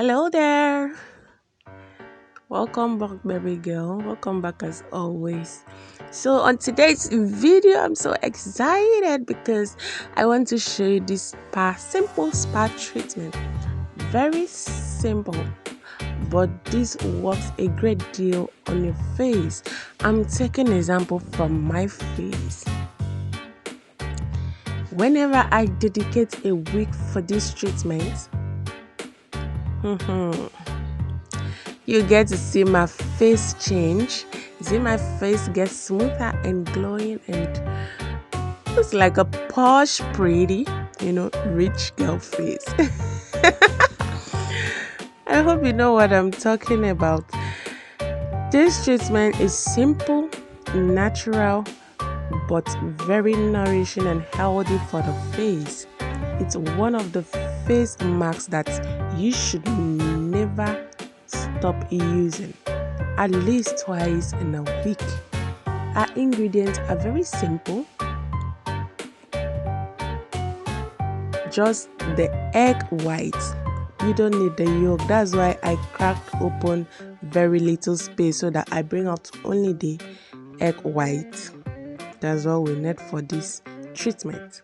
Hello there. Welcome back, baby girl. Welcome back as always. So, on today's video, I'm so excited because I want to show you this simple spa treatment. Very simple, but this works a great deal on your face. I'm taking an example from my face. Whenever I dedicate a week for this treatment, you get to see my face change. You see my face get smoother and glowing and looks like a posh, pretty, rich girl face. I hope you know what I'm talking about. This treatment is simple, natural, but very nourishing and healthy for the face. It's one of the face masks that you should never stop using, at least twice in a week. Our ingredients are very simple. Just the egg white. You don't need the yolk. That's why I cracked open very little space so that I bring out only the egg white. That's all we need for this treatment.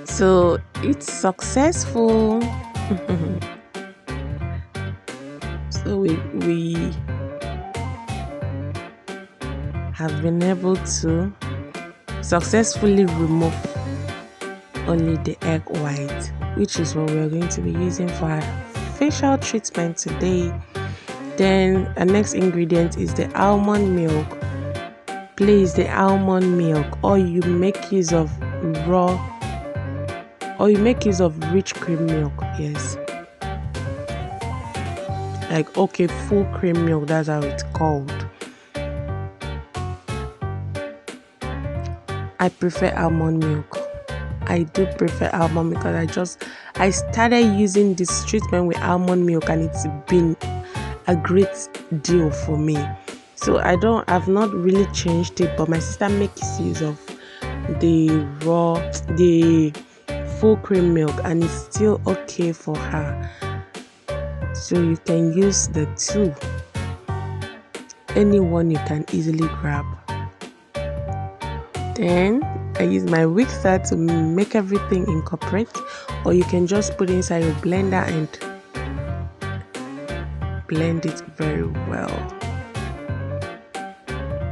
So it's successful. So we have been able to successfully remove only the egg white, which is what we're going to be using for our facial treatment today. Then the next ingredient is the almond milk. Please, the almond milk, or you make use of rich cream milk. Yes, like full cream milk, that's how it's called. I prefer almond milk. I do prefer almond because I started using this treatment with almond milk and it's been a great deal for me. So I've not really changed it, but my sister makes use of the full cream milk and it's still okay for her. So you can use the two. Anyone you can easily grab. Then I use my whisker to make everything incorporate, or you can just put it inside your blender and blend it very well.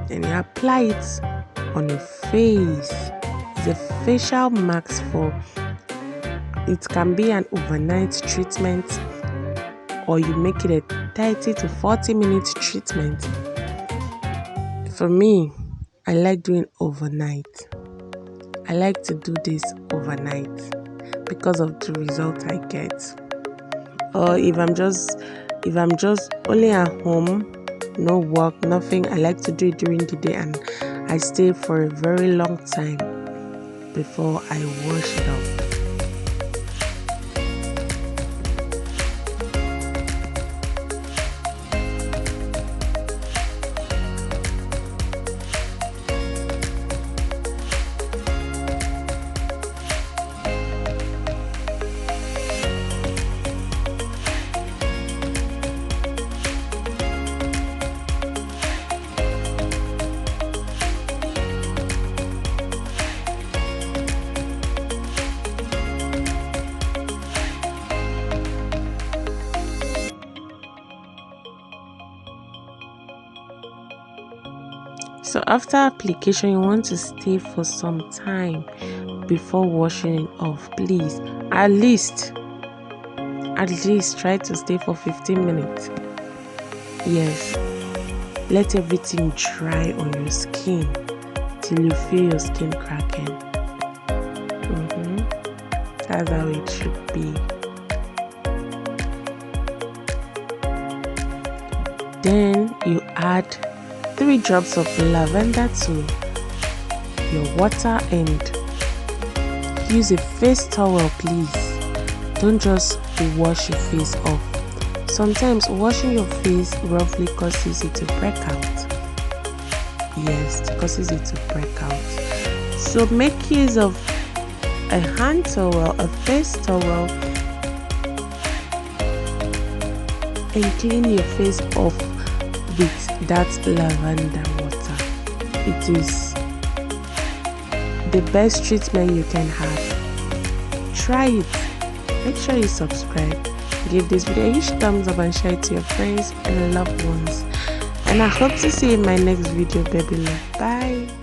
And you apply it on your face. It's a facial mask it can be an overnight treatment, or you make it a 30 to 40 minute treatment. For me, I like doing overnight. I like to do this overnight because of the result I get. Or if I'm just only at home, no work, nothing, I like to do it during the day and I stay for a very long time before I wash it off. So after application, you want to stay for some time before washing it off. Please, at least try to stay for 15 minutes. Yes, let everything dry on your skin till you feel your skin cracking. That's how it should be. Then you add 3 drops of lavender to your water and use a face towel, please. Don't just wash your face off. Sometimes washing your face roughly causes it to break out. Yes, it causes it to break out. So make use of a hand towel, a face towel, and clean your face off with that lavender water. It is the best treatment you can have. Try it. Make sure you subscribe. Give this video a huge thumbs up and share it to your friends and loved ones. And I hope to see you in my next video, baby love. Bye.